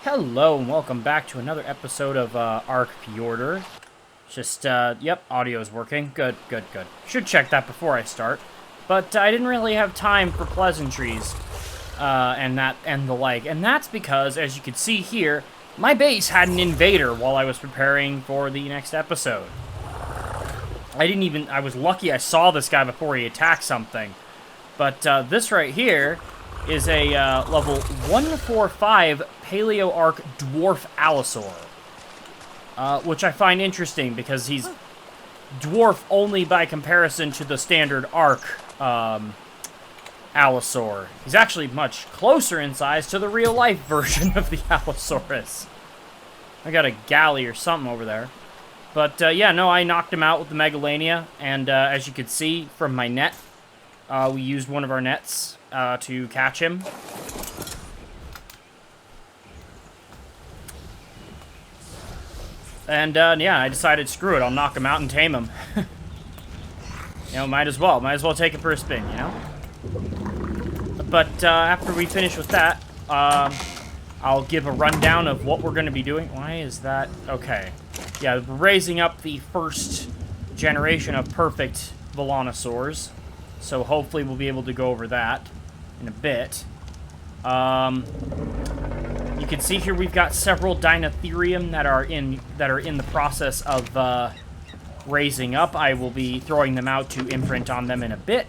Hello and welcome back to another episode of ARK Fjordur. Just, yep, audio is working. Good. Should check that before I start. But I didn't really have time for pleasantries, and the like. And that's because, as you can see here, my base had an invader while I was preparing for the next episode. I was lucky I saw this guy before he attacked something. But, this right here is a, level 145 Paleo ARK Dwarf Allosaur. Which I find interesting because he's dwarf only by comparison to the standard ARK, Allosaur. He's actually much closer in size to the real-life version of the Allosaurus. I got a galley or something over there. But, yeah, no, I knocked him out with the Megalania, and, as you can see from my net, we used one of our nets, to catch him. And, yeah, I decided, screw it, I'll knock him out and tame him. You know, might as well take it for a spin, you know? But, after we finish with that, I'll give a rundown of what we're going to be doing. Why is that? Okay. Yeah, we're raising up the first generation of perfect Volanosaurs. So hopefully we'll be able to go over that in a bit. You can see here we've got several Deinotherium that are in the process of raising up. I will be throwing them out to imprint on them in a bit.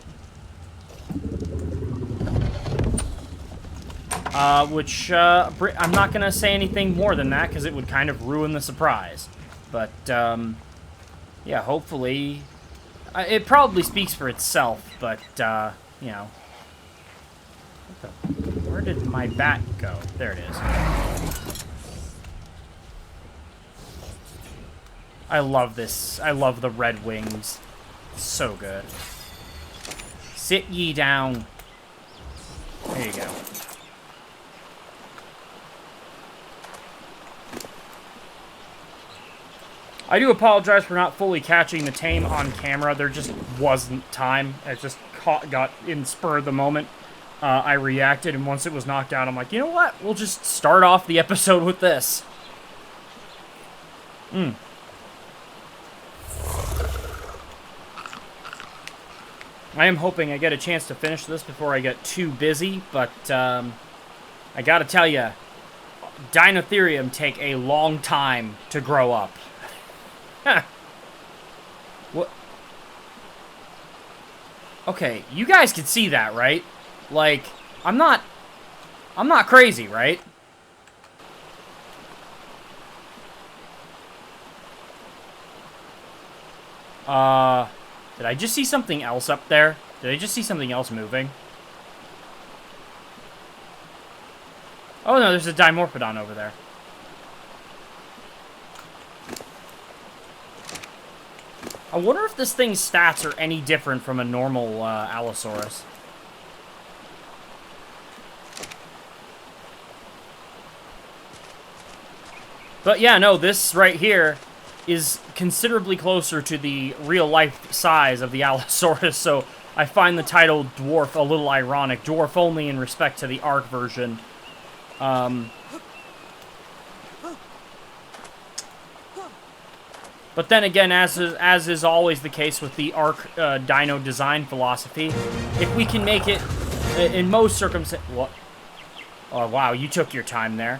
Which I'm not gonna say anything more than that because it would kind of ruin the surprise. But yeah, hopefully it probably speaks for itself. But you know. Where did my bat go? There it is. I love this. I love the red wings. So good. Sit ye down. There you go. I do apologize for not fully catching the tame on camera. There just wasn't time. I just got in spur of the moment. I reacted, and once it was knocked out, I'm like, you know what? We'll just start off the episode with this. I am hoping I get a chance to finish this before I get too busy, but I gotta tell you, Deinotherium take a long time to grow up. What? Okay, you guys can see that, right? Like, I'm not crazy, right? Did I just see something else up there? Did I just see something else moving? Oh no, there's a Dimorphodon over there. I wonder if this thing's stats are any different from a normal, Allosaurus. But yeah, no, this right here is considerably closer to the real-life size of the Allosaurus, so I find the title Dwarf a little ironic. Dwarf only in respect to the ARK version. But then again, as is always the case with the ARK Dino design philosophy, if we can make it, in most circumstances... What? Oh, wow, you took your time there.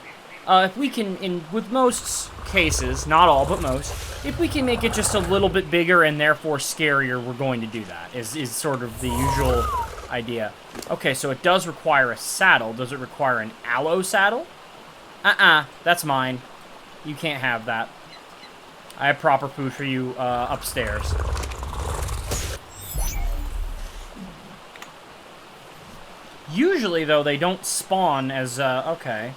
If we can, with most cases, not all, but most, if we can make it just a little bit bigger and therefore scarier, we're going to do that, is sort of the usual idea. Okay, so it does require a saddle. Does it require an allo saddle? That's mine. You can't have that. I have proper food for you, upstairs. Usually, though, they don't spawn as, okay.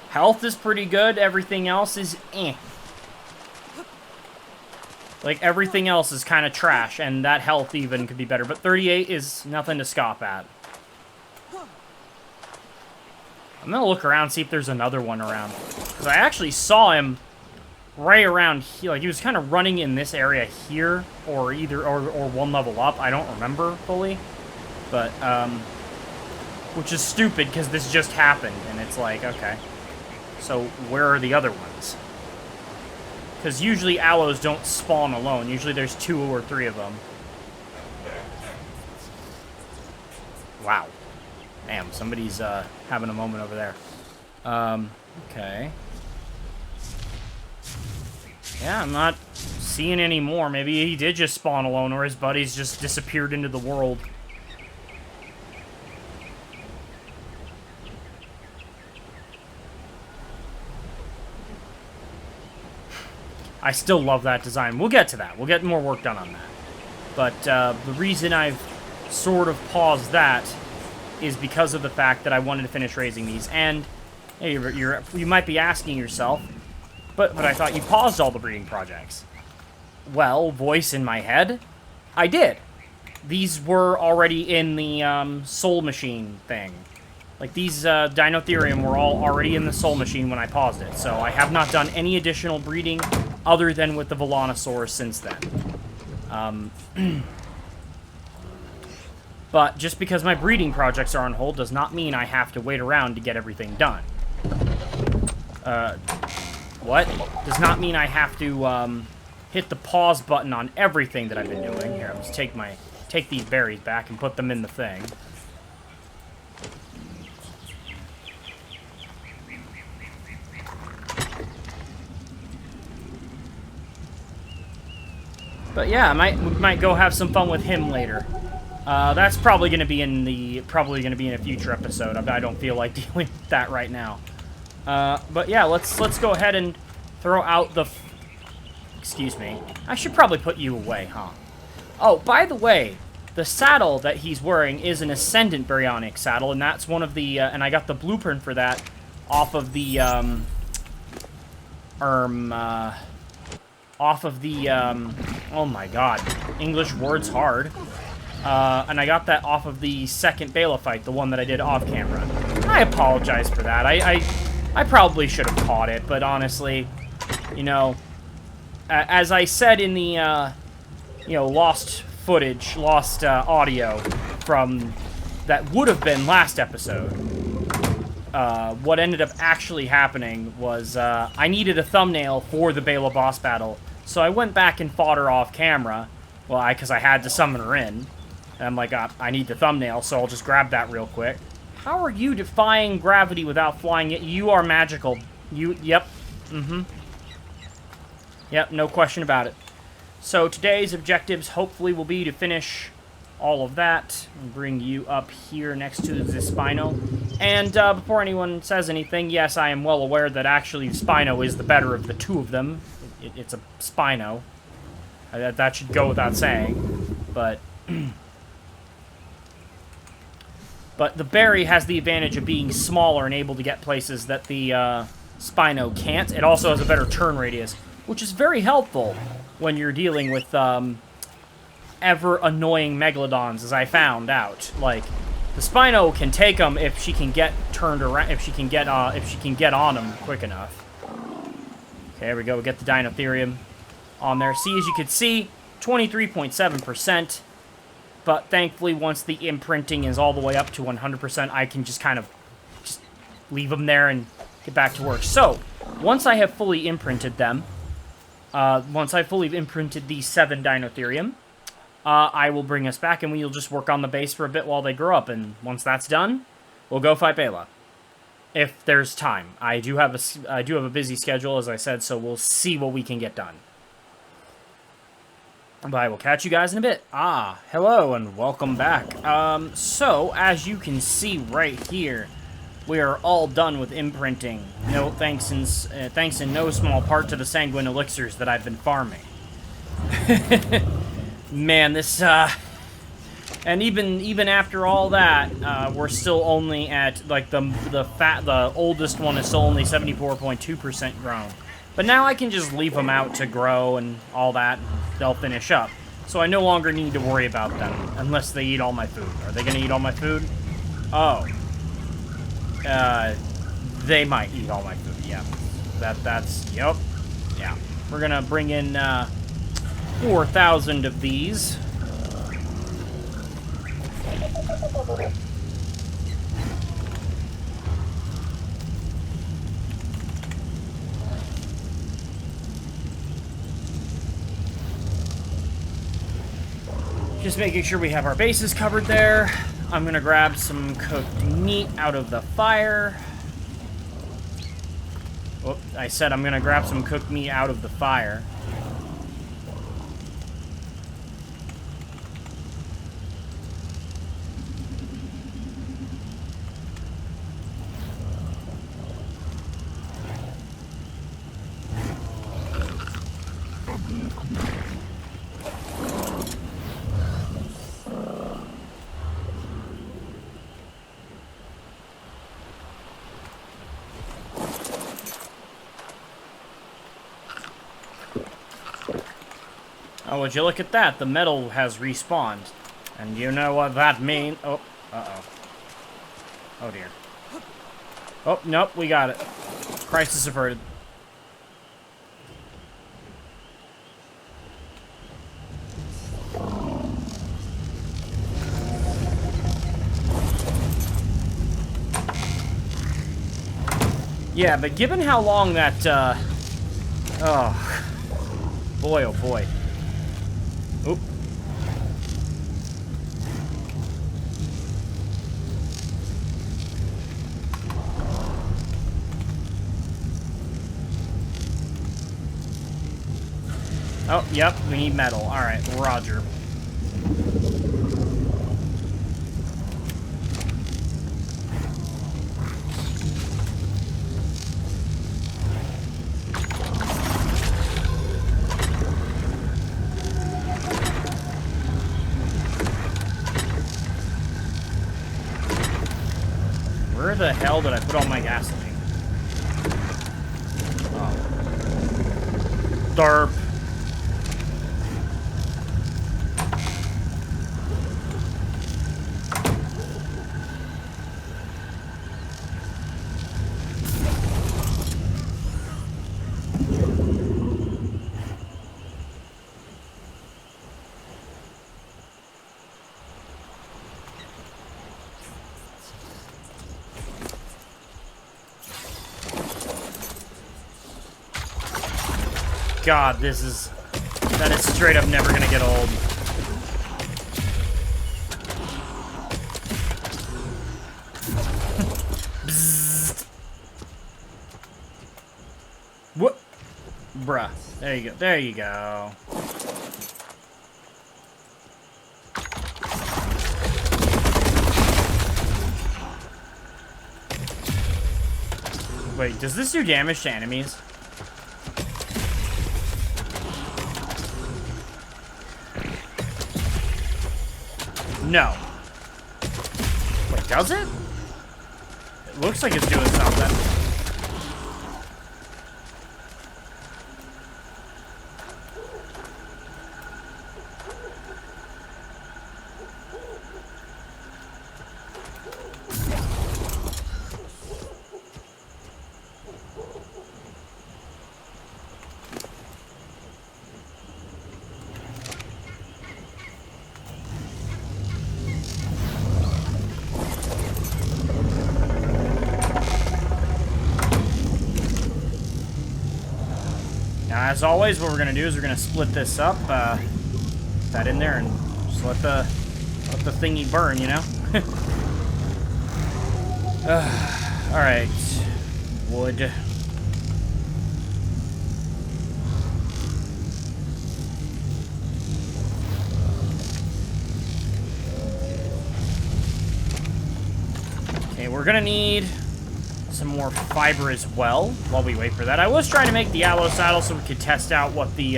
Health is pretty good, everything else is eh. Like, everything else is kind of trash, and that health even could be better, but 38 is nothing to scoff at. I'm gonna look around, see if there's another one around. Because I actually saw him right around here, like, he was kind of running in this area here, or one level up, I don't remember fully. But, which is stupid, because this just happened, and it's like, okay. So where are the other ones? Because usually aloes don't spawn alone. Usually there's 2 or 3 of them. Wow. Damn, somebody's having a moment over there. Okay. Yeah, I'm not seeing any more. Maybe he did just spawn alone, or his buddies just disappeared into the world. I still love that design. We'll get to that. We'll get more work done on that. But the reason I've sort of paused that is because of the fact that I wanted to finish raising these. And hey, you might be asking yourself, but I thought you paused all the breeding projects. Well, voice in my head, I did. These were already in the soul machine thing. Like, these Deinotherium were all already in the soul machine when I paused it. So I have not done any additional breeding other than with the Vellonosaurus since then. But just because my breeding projects are on hold does not mean I have to wait around to get everything done. What? Does not mean I have to hit the pause button on everything that I've been doing. Here, let's take these berries back and put them in the thing. But yeah, we might go have some fun with him later. That's probably going to be in a future episode. I don't feel like dealing with that right now. But yeah, let's go ahead and throw out the. Excuse me. I should probably put you away, huh? Oh, by the way, the saddle that he's wearing is an Ascendant Baryonic saddle, and that's one of the. And I got the blueprint for that off of the. Oh my god, English words hard. And I got that off of the second Beyla fight, the one that I did off camera. I apologize for that. I probably should have caught it, but honestly, you know, as I said in the, you know, lost audio from that would have been last episode, what ended up actually happening was I needed a thumbnail for the Beyla boss battle, so I went back and fought her off camera, well, because I had to summon her in. And I'm like, I need the thumbnail, so I'll just grab that real quick. How are you defying gravity without flying it? You are magical. Yep. Yep, no question about it. So today's objectives hopefully will be to finish all of that and bring you up here next to the Spino. And before anyone says anything, yes, I am well aware that actually Spino is the better of the two of them. It's a Spino. That should go without saying. But but the berry has the advantage of being smaller and able to get places that the Spino can't. It also has a better turn radius, which is very helpful when you're dealing with ever annoying megalodons, as I found out. Like, the Spino can take them if she can get turned around, if she can get on them quick enough. Okay, there we go. We get the Deinotherium on there. See, as you can see, 23.7%. But thankfully, once the imprinting is all the way up to 100%, I can just kind of just leave them there and get back to work. So, once I have fully imprinted them, once I've fully imprinted these 7 Deinotherium, I will bring us back and we'll just work on the base for a bit while they grow up. And once that's done, we'll go fight Beyla. If there's time. I do have a busy schedule, as I said, so we'll see what we can get done. But I will catch you guys in a bit. Hello and welcome back. So, as you can see right here, we are all done with imprinting. No thanks in no small part to the sanguine elixirs that I've been farming. Man, this, and even after all that, we're still only at, like, the oldest one is still only 74.2% grown. But now I can just leave them out to grow and all that, and they'll finish up. So I no longer need to worry about them, unless they eat all my food. Are they gonna eat all my food? Oh. They might eat all my food, yeah. Yep. Yeah. We're gonna bring in, 4,000 of these. Just making sure we have our bases covered there. I'm gonna grab some cooked meat out of the fire. Oh, I said I'm gonna grab some cooked meat out of the fire. Oh, would you look at that? The metal has respawned. And you know what that means? Oh, uh-oh. Oh, dear. Oh, nope, we got it. Crisis averted. Yeah, but given how long that, oh. Boy, oh boy. Oop. Oh, yep, we need metal. Alright, roger. Where the hell did I put all my gasoline? Oh. Derp. God, that is straight up never gonna get old. Bzzzt. What? Bruh. There you go. There you go. Wait, does this do damage to enemies? No. Wait, does it? It looks like it's doing something. Now, as always, what we're gonna do is we're gonna split this up, put that in there, and just let the thingy burn, you know? Alright. Wood. Okay, we're gonna need some more fiber as well while we wait for that. I was trying to make the aloe saddle so we could test out what the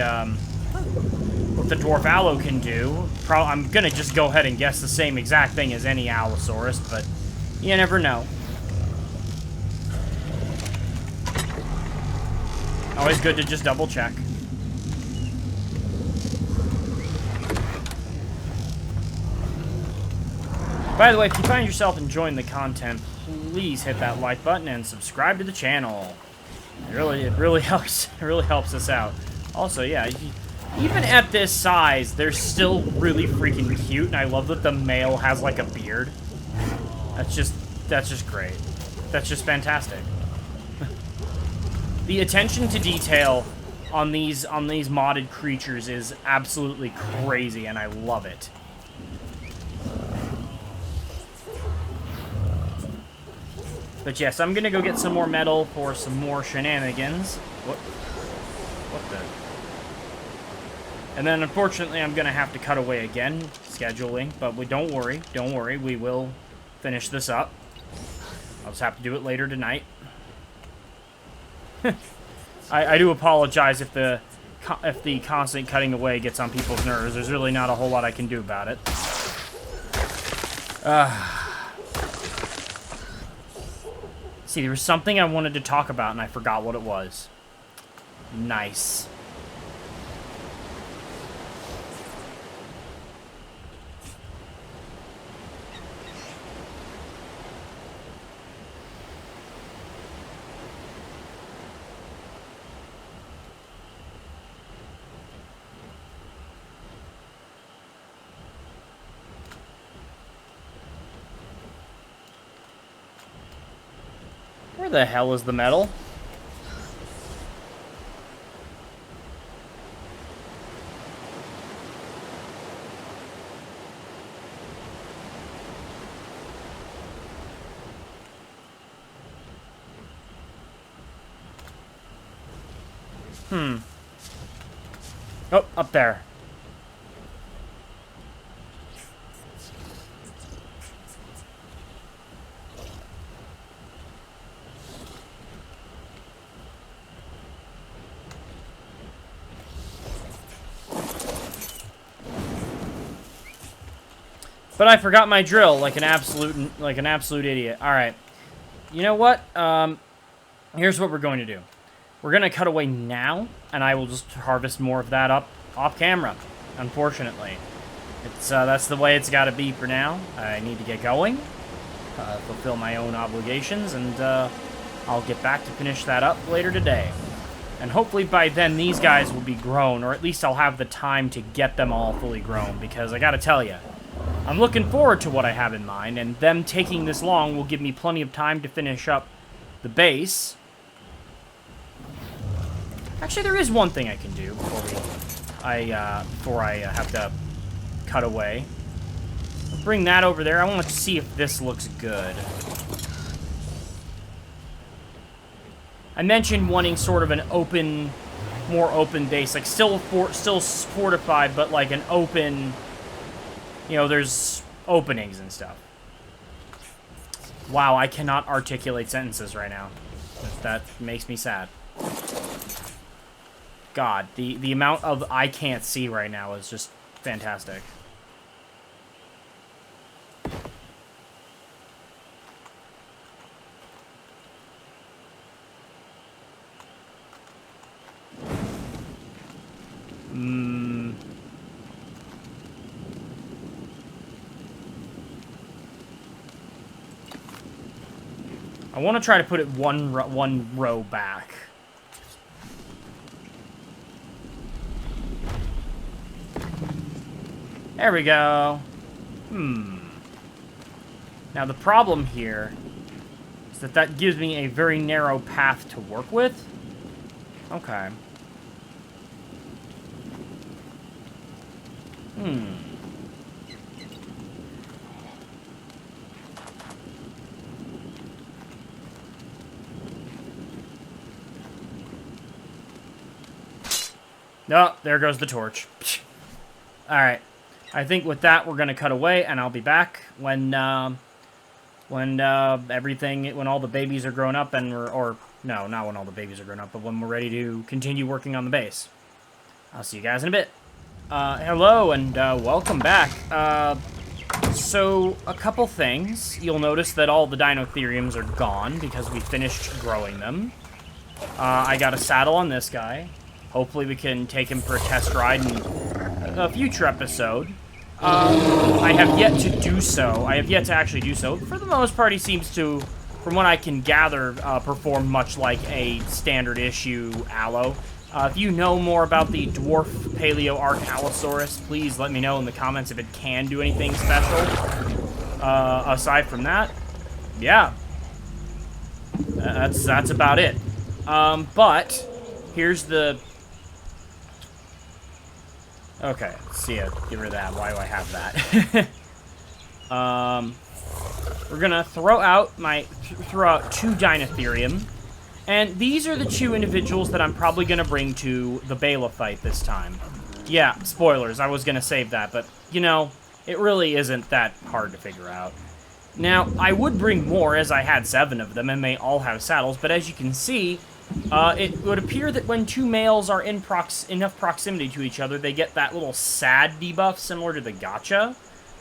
dwarf aloe can do. I'm gonna just go ahead and guess the same exact thing as any allosaurus, but you never know. Always good to just double check. By the way, if you find yourself enjoying the content, please hit that like button and subscribe to the channel. It really helps. It really helps us out. Also, yeah, even at this size, they're still really freaking cute, and I love that the male has like a beard. That's just great. That's just fantastic. The attention to detail on these modded creatures is absolutely crazy, and I love it. But yes, I'm gonna go get some more metal for some more shenanigans. What the? And then, unfortunately, I'm gonna have to cut away again, scheduling. But don't worry, we will finish this up. I'll just have to do it later tonight. I do apologize if the constant cutting away gets on people's nerves. There's really not a whole lot I can do about it. See, there was something I wanted to talk about, and I forgot what it was. Nice. Where the hell is the metal? Oh, up there. But I forgot my drill like an absolute idiot. All right. You know what? Here's what we're going to do. We're going to cut away now, and I will just harvest more of that up off camera, unfortunately. That's the way it's got to be for now. I need to get going, fulfill my own obligations, and I'll get back to finish that up later today. And hopefully by then these guys will be grown, or at least I'll have the time to get them all fully grown, because I got to tell you, I'm looking forward to what I have in mind, and them taking this long will give me plenty of time to finish up the base. Actually, there is one thing I can do before I have to cut away. Bring that over there. I want to see if this looks good. I mentioned wanting sort of an open, more open base, like still fortified, but like an open, you know, there's openings and stuff. Wow, I cannot articulate sentences right now. That makes me sad. God, the amount of I can't see right now is just fantastic. I want to try to put it one row back. There we go. Now the problem here is that gives me a very narrow path to work with. Okay. Oh, there goes the torch. Alright. I think with that, we're going to cut away, and I'll be back when all the babies are grown up, and no, not when all the babies are grown up, but when we're ready to continue working on the base. I'll see you guys in a bit. Hello, and welcome back. So, a couple things. You'll notice that all the Deinotheriums are gone, because we finished growing them. I got a saddle on this guy. Hopefully we can take him for a test ride in a future episode. I have yet to do so. I have yet to actually do so. For the most part, he seems to, from what I can gather, perform much like a standard issue Allo. If you know more about the dwarf paleo ARK Allosaurus, please let me know in the comments if it can do anything special. Aside from that, yeah. That's about it. But here's the... Okay, see ya. Get rid of that. Why do I have that? we're gonna throw out two Deinotherium. And these are the two individuals that I'm probably gonna bring to the Beyla fight this time. Yeah, spoilers, I was gonna save that, but, you know, it really isn't that hard to figure out. Now, I would bring more, as I had 7 of them, and they all have saddles, but as you can see, it would appear that when two males are in enough proximity to each other, they get that little sad debuff similar to the gacha.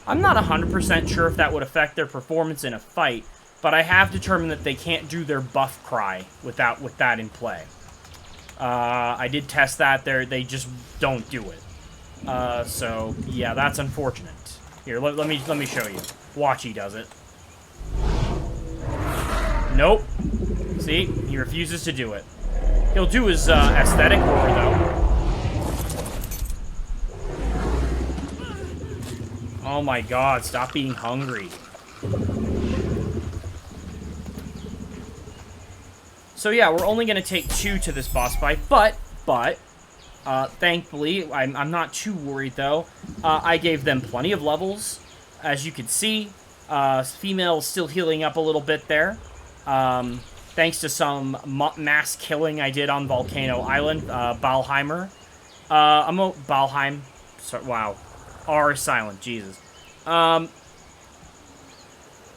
I'm not 100% sure if that would affect their performance in a fight, but I have determined that they can't do their buff cry with that in play. I did test that. They just don't do it. So, yeah, that's unfortunate. Here, let me show you. Watch, he does it. Nope. See? He refuses to do it. He'll do his aesthetic roar, though. Oh my god, stop being hungry. So yeah, we're only going to take 2 to this boss fight, but thankfully, I'm not too worried, though. I gave them plenty of levels. As you can see, female is still healing up a little bit there. Thanks to some mass killing I did on Volcano Island, Balheimer. Balheim. Sorry, wow. R silent, Jesus.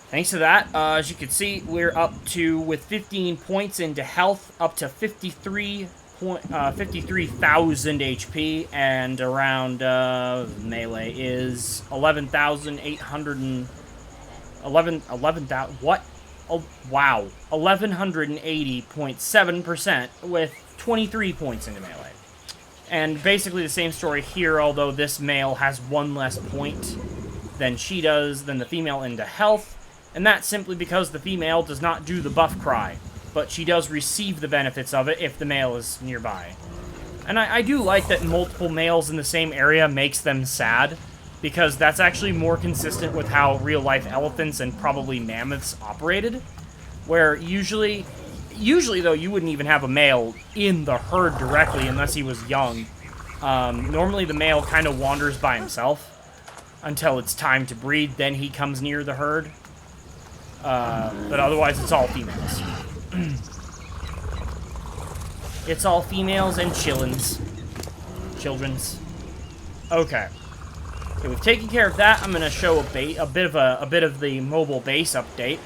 Thanks to that, as you can see, we're up to, with 15 points into health, up to 53,000 HP, and around, melee is 11,000, what? Oh, wow. 1,180.7% with 23 points into melee. And basically the same story here, although this male has 1 less point than she does, than the female into health. And that's simply because the female does not do the buff cry, but she does receive the benefits of it if the male is nearby. And I do like that multiple males in the same area makes them sad, because that's actually more consistent with how real-life elephants and probably mammoths operated, where usually though, you wouldn't even have a male in the herd directly unless he was young. Normally the male kind of wanders by himself until it's time to breed, then he comes near the herd. But otherwise it's all females. It's all females and children's. Okay. Okay, we've taken care of that. I'm going to show a bit of the mobile base update.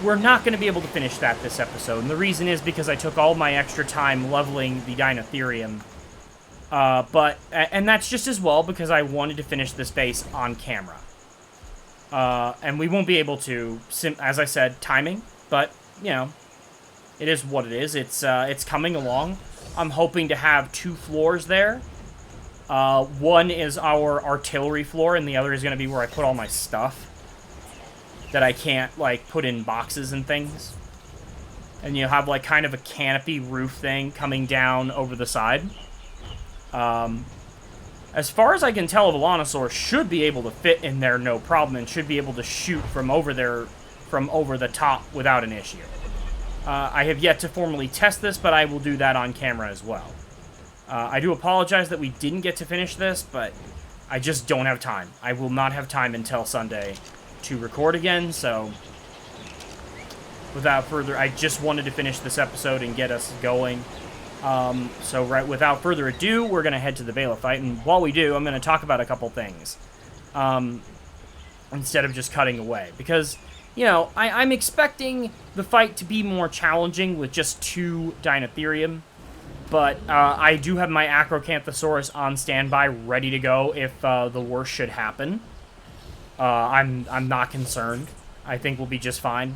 We're not going to be able to finish that this episode, and the reason is because I took all my extra time leveling the Deinotherium. And that's just as well because I wanted to finish this base on camera. And we won't be able to, as I said, timing, but, you know, it is what it is. It's coming along. I'm hoping to have 2 floors there. One is our artillery floor, and the other is going to be where I put all my stuff that I can't, like, put in boxes and things. And you'll have, like, kind of a canopy roof thing coming down over the side. As far as I can tell, a Velonosaur should be able to fit in there no problem, and should be able to shoot from over there, from over the top without an issue. I have yet to formally test this, but I will do that on camera as well. I do apologize that we didn't get to finish this, but I just don't have time. I will not have time until Sunday to record again, so without further, I just wanted to finish this episode and get us going. So without further ado, we're going to head to the Beyla fight, and while we do, I'm going to talk about a couple things, instead of just cutting away, because, you know, I'm expecting the fight to be more challenging with just 2 Deinotherium, but I do have my Acrocanthosaurus on standby, ready to go if the worst should happen. I'm not concerned. I think we'll be just fine.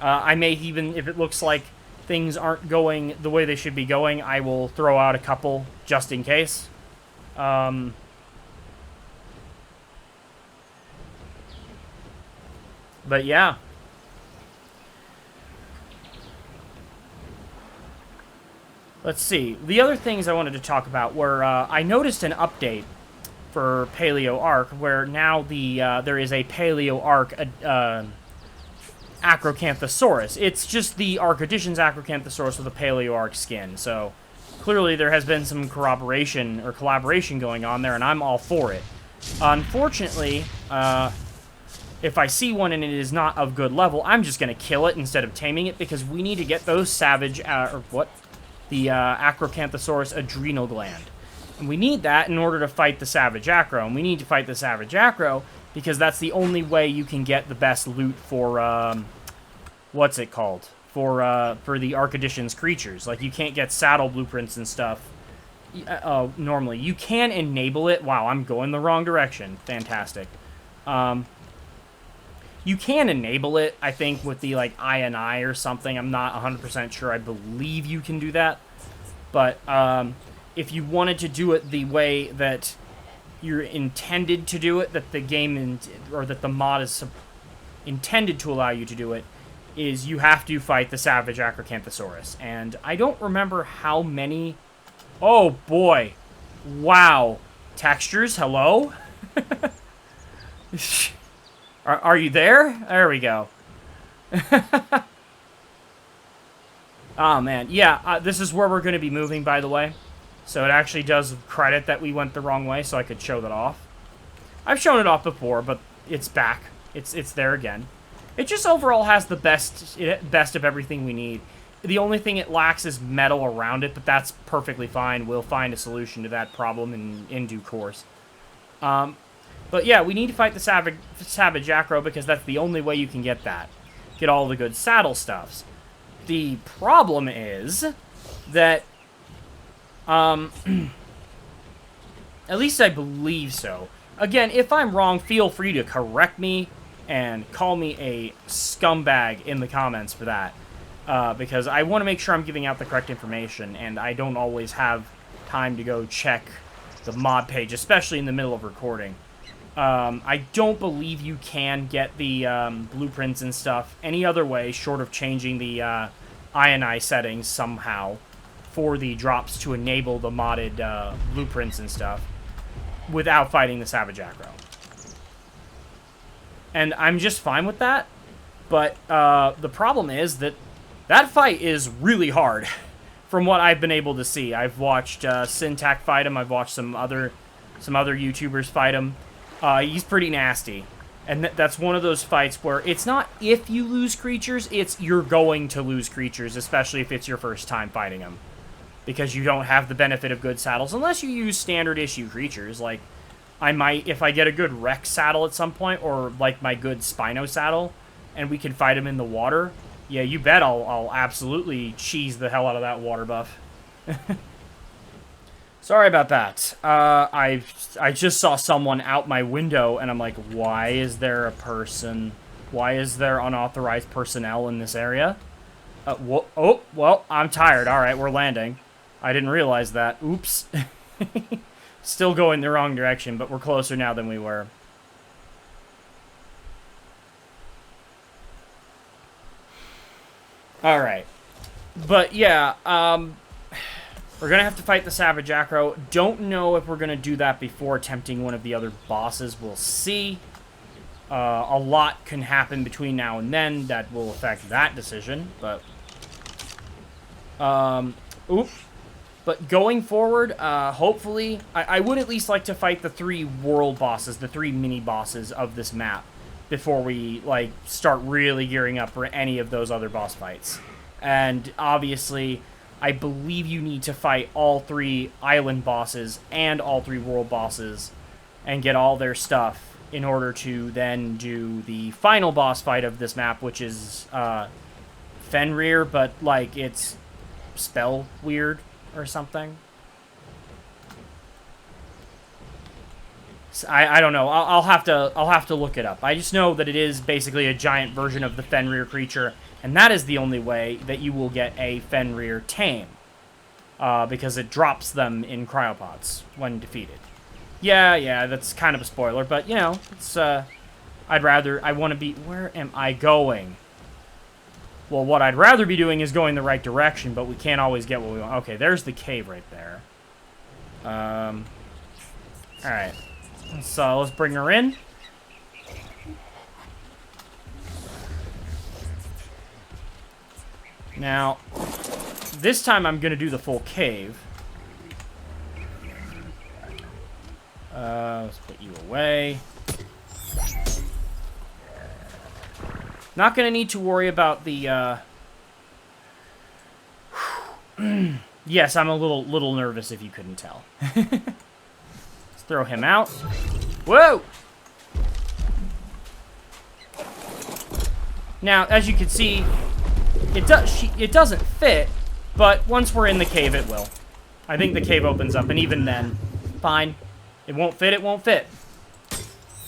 I may even, if it looks like things aren't going the way they should be going, I will throw out a couple just in case. But yeah. Let's see. The other things I wanted to talk about were, I noticed an update for Paleo ARK, where now there is a Paleo ARK Acrocanthosaurus. It's just the ARK Editions Acrocanthosaurus with a Paleo ARK skin, so clearly there has been some corroboration or collaboration going on there, and I'm all for it. Unfortunately, if I see one and it is not of good level, I'm just going to kill it instead of taming it, because we need to get those savage, the Acrocanthosaurus adrenal gland. And we need that in order to fight the savage Acro. And we need to fight the savage Acro because that's the only way you can get the best loot for, what's it called? For the Ark Edition's creatures. Like, you can't get saddle blueprints and stuff normally. You can enable it. Wow, I'm going the wrong direction. Fantastic. You can enable it, I think, with the, like, INI or something. I'm not 100% sure. I believe you can do that. But, if you wanted to do it the way that you're intended to do it, that the game, or that the mod is intended to allow you to do it, is you have to fight the savage Acrocanthosaurus. And I don't remember how many... Oh, boy. Wow. Textures, hello? Are you there? There we go. Oh, man. Yeah, this is where we're going to be moving, by the way. So it actually does credit that we went the wrong way, so I could show that off. I've shown it off before, but it's back. It's there again. It just overall has the best of everything we need. The only thing it lacks is metal around it, but that's perfectly fine. We'll find a solution to that problem in due course. But yeah, we need to fight the savage Acro because that's the only way you can get that. Get all the good saddle stuffs. The problem is that, at least I believe so. Again, if I'm wrong, feel free to correct me and call me a scumbag in the comments for that. Because I want to make sure I'm giving out the correct information, and I don't always have time to go check the mod page, especially in the middle of recording. I don't believe you can get the blueprints and stuff any other way short of changing the INI settings somehow for the drops to enable the modded blueprints and stuff without fighting the savage Acro. And I'm just fine with that, but the problem is that fight is really hard from what I've been able to see. I've watched Syntac fight him, I've watched some other YouTubers fight him. He's pretty nasty. And that's one of those fights where it's not if you lose creatures, it's you're going to lose creatures, especially if it's your first time fighting them. Because you don't have the benefit of good saddles, unless you use standard issue creatures. Like, I might, if I get a good Rex saddle at some point, or like my good Spino saddle, and we can fight him in the water, yeah, you bet I'll absolutely cheese the hell out of that water buff. Sorry about that. I just saw someone out my window, and I'm like, why is there a person? Why is there unauthorized personnel in this area? Oh, well, I'm tired. All right, we're landing. I didn't realize that. Oops. Still going the wrong direction, but we're closer now than we were. All right. But, yeah, we're going to have to fight the savage Acro. Don't know if we're going to do that before attempting one of the other bosses. We'll see. A lot can happen between now and then that will affect that decision, but... But going forward, hopefully... I would at least like to fight the 3 world bosses, the 3 mini-bosses of this map, before we, like, start really gearing up for any of those other boss fights. And, obviously... I believe you need to fight all 3 island bosses and all 3 world bosses and get all their stuff in order to then do the final boss fight of this map, which is Fenrir, but like it's spelled weird or something. So I don't know. I'll have to look it up. I just know that it is basically a giant version of the Fenrir creature. And that is the only way that you will get a Fenrir tame. Because it drops them in cryopods when defeated. Yeah, that's kind of a spoiler, but, you know, it's, I want to be, where am I going? Well, what I'd rather be doing is going the right direction, but we can't always get what we want. Okay, there's the cave right there. Alright. So, let's bring her in. Now, this time I'm going to do the full cave. Let's put you away. Not gonna need to worry about the, Yes, I'm a little nervous if you couldn't tell. Let's throw him out. Whoa! Now, as you can see, it doesn't fit, but once we're in the cave, it will. I think the cave opens up, and even then, fine. It won't fit, it won't fit.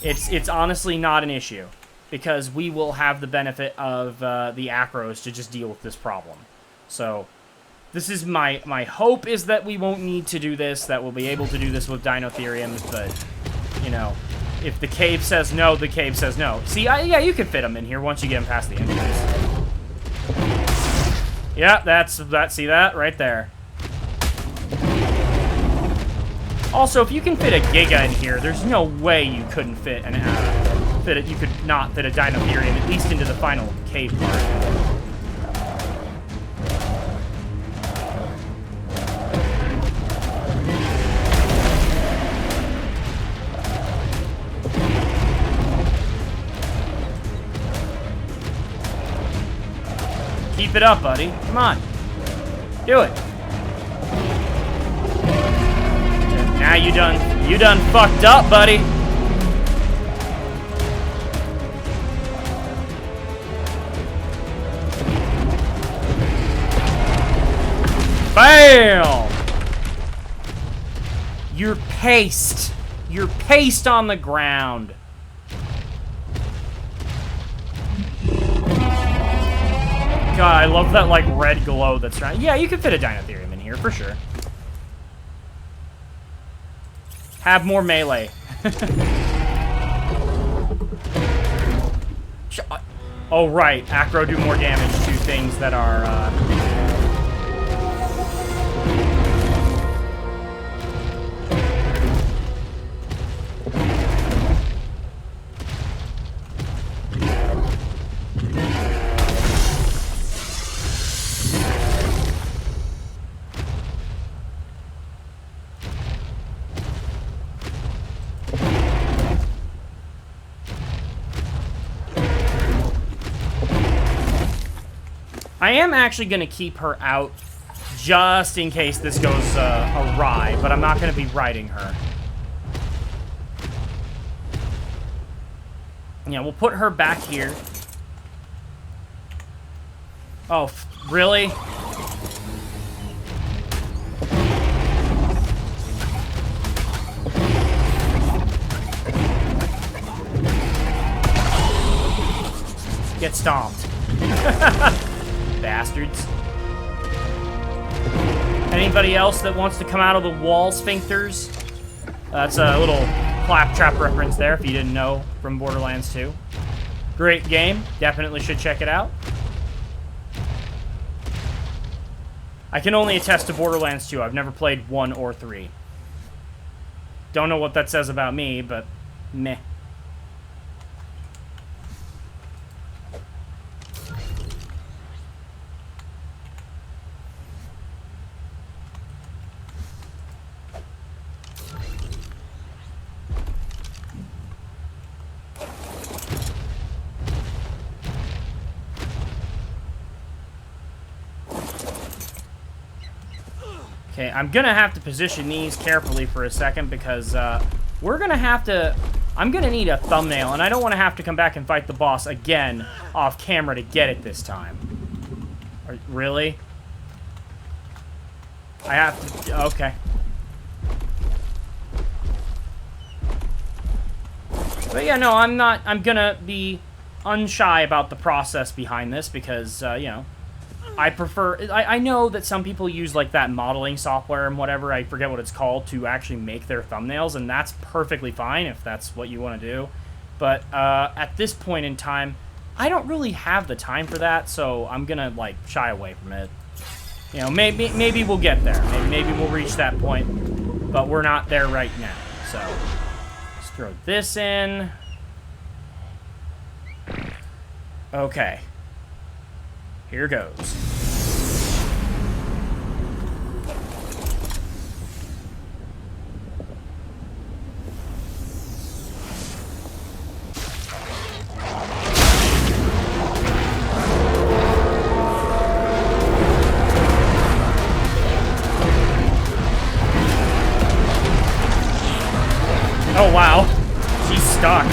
It's honestly not an issue, because we will have the benefit of the Acros to just deal with this problem. So, this is my hope is that we won't need to do this, that we'll be able to do this with Deinotheriums, but, you know, if the cave says no, the cave says no. See, yeah, you can fit them in here once you get them past the entrance. Yeah, see that? Right there. Also, if you can fit a Giga in here, there's no way you couldn't fit an you could not fit a Deinotherium, at least into the final cave part. Keep it up, buddy. Come on. Do it. Now you done fucked up, buddy. Bam! You're paste. You're paste on the ground. God, I love that, like, red glow that's around. Yeah, you can fit a Deinotherium in here, for sure. Have more melee. Oh, right. Acro do more damage to things that are, I am actually going to keep her out just in case this goes awry, but I'm not going to be riding her. Yeah, we'll put her back here. Oh, really? Get stomped. Bastards. Anybody else that wants to come out of the wall sphincters? That's a little claptrap reference there, if you didn't know, from Borderlands 2. Great game. Definitely should check it out. I can only attest to Borderlands 2. I've never played 1 or 3. Don't know what that says about me, but meh. Okay, I'm gonna have to position these carefully for a second because we're gonna have to... I'm gonna need a thumbnail, and I don't want to have to come back and fight the boss again off camera to get it this time. Really? I have to... Okay. But yeah, no, I'm not... I'm gonna be unshy about the process behind this because, you know... I prefer... I know that some people use, like, that modeling software and whatever, I forget what it's called, to actually make their thumbnails, and that's perfectly fine if that's what you want to do. But, at this point in time, I don't really have the time for that, so I'm gonna, like, shy away from it. You know, maybe we'll get there. Maybe we'll reach that point, but we're not there right now. So, let's throw this in. Okay. Here goes. Oh, wow. She's stuck.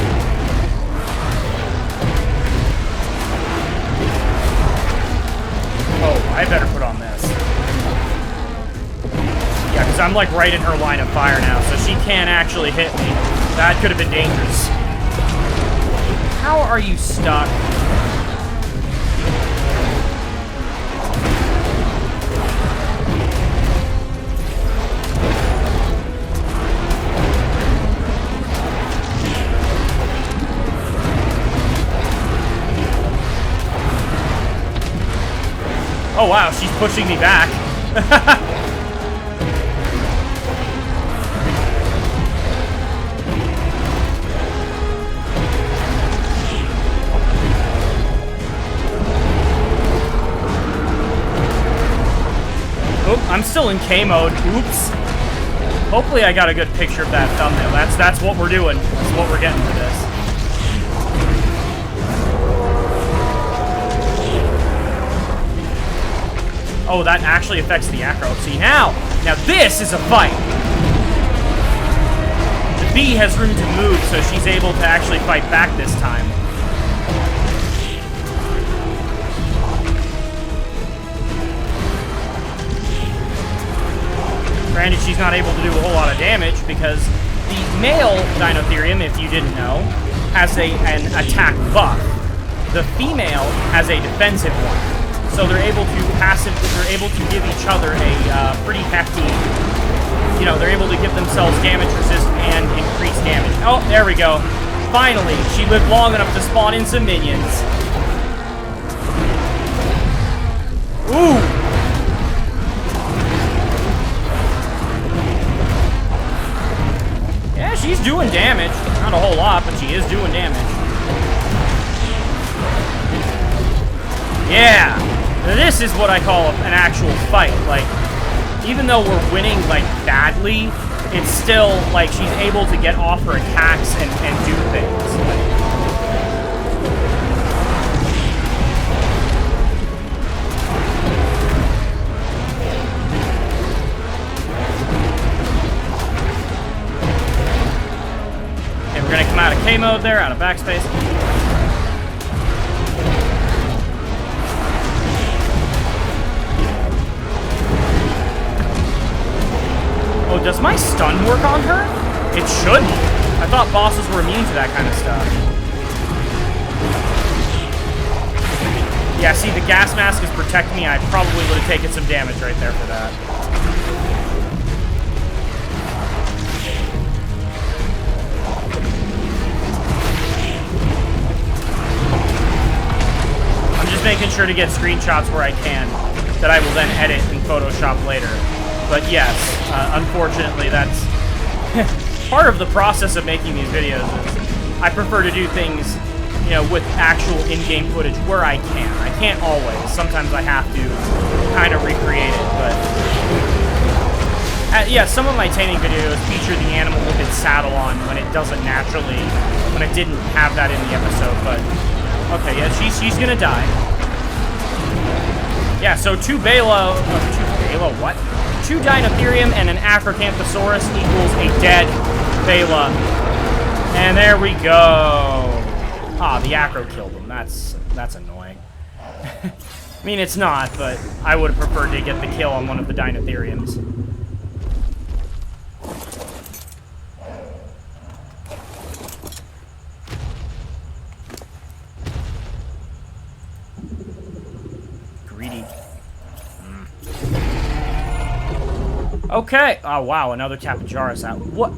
Oh, I better put on this. Yeah, because I'm like right in her line of fire now, so she can't actually hit me. That could have been dangerous. How are you stuck? Oh wow, she's pushing me back. Oop, I'm still in K mode. Oops. Hopefully I got a good picture of that thumbnail. That's what we're doing. That's what we're getting for this. Oh, that actually affects the Acro. See, now this is a fight. The bee has room to move, so she's able to actually fight back this time. Granted, she's not able to do a whole lot of damage because the male Deinotherium, if you didn't know, has an attack buff. The female has a defensive one. So they're able to give each other a pretty hefty, they're able to give themselves damage resist and increase damage. Oh, there we go. Finally, she lived long enough to spawn in some minions. Ooh! Yeah, she's doing damage. Not a whole lot, but she is doing damage. Yeah! This is what I call an actual fight. Like, even though we're winning, like, badly, it's still, like, she's able to get off her attacks and do things. Okay, we're gonna come out of K mode there, out of backspace. Oh, does my stun work on her? It shouldn't. I thought bosses were immune to that kind of stuff. Yeah, see, the gas mask is protecting me. I probably would have taken some damage right there for that. I'm just making sure to get screenshots where I can that I will then edit in Photoshop later. But yes, unfortunately, that's part of the process of making these videos. Is I prefer to do things, with actual in-game footage where I can. I can't always. Sometimes I have to kind of recreate it, but yeah, some of my taming videos feature the animal with its saddle on when it doesn't naturally, when it didn't have that in the episode. But okay, yeah, she's gonna die. Yeah, so two Beyla, what? 2 Deinotherium and an Acrocanthosaurus equals a dead Beyla. And there we go. Ah, the Acro killed him. That's annoying. I mean, it's not, but I would have preferred to get the kill on one of the Deinotheriums. Greedy. Okay. Oh, wow. Another Tapajaris out. What?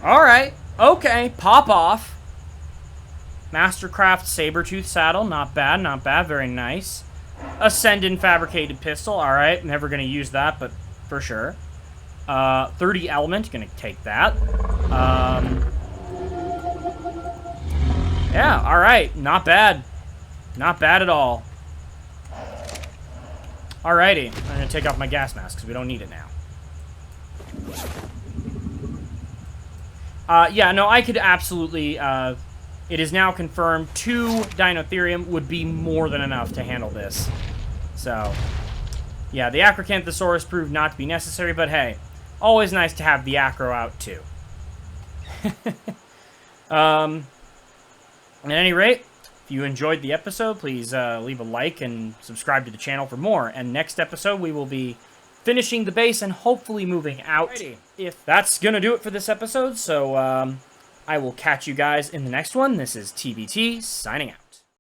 Alright. Okay. Pop off. Mastercraft Sabertooth saddle. Not bad. Not bad. Very nice. Ascendant fabricated pistol. Alright. Never going to use that, but for sure. 30 element. Going to take that. Yeah. Alright. Not bad. Not bad at all. Alrighty. I'm going to take off my gas mask because we don't need it now. Yeah, no, I could absolutely, it is now confirmed 2 Deinotherium would be more than enough to handle this. So, yeah, the Acrocanthosaurus proved not to be necessary, but hey, always nice to have the Acro out too. At any rate, if you enjoyed the episode, please leave a like and subscribe to the channel for more. And next episode, we will be finishing the base and hopefully moving out. Alrighty. If that's going to do it for this episode, so I will catch you guys in the next one. This is TBT, signing out.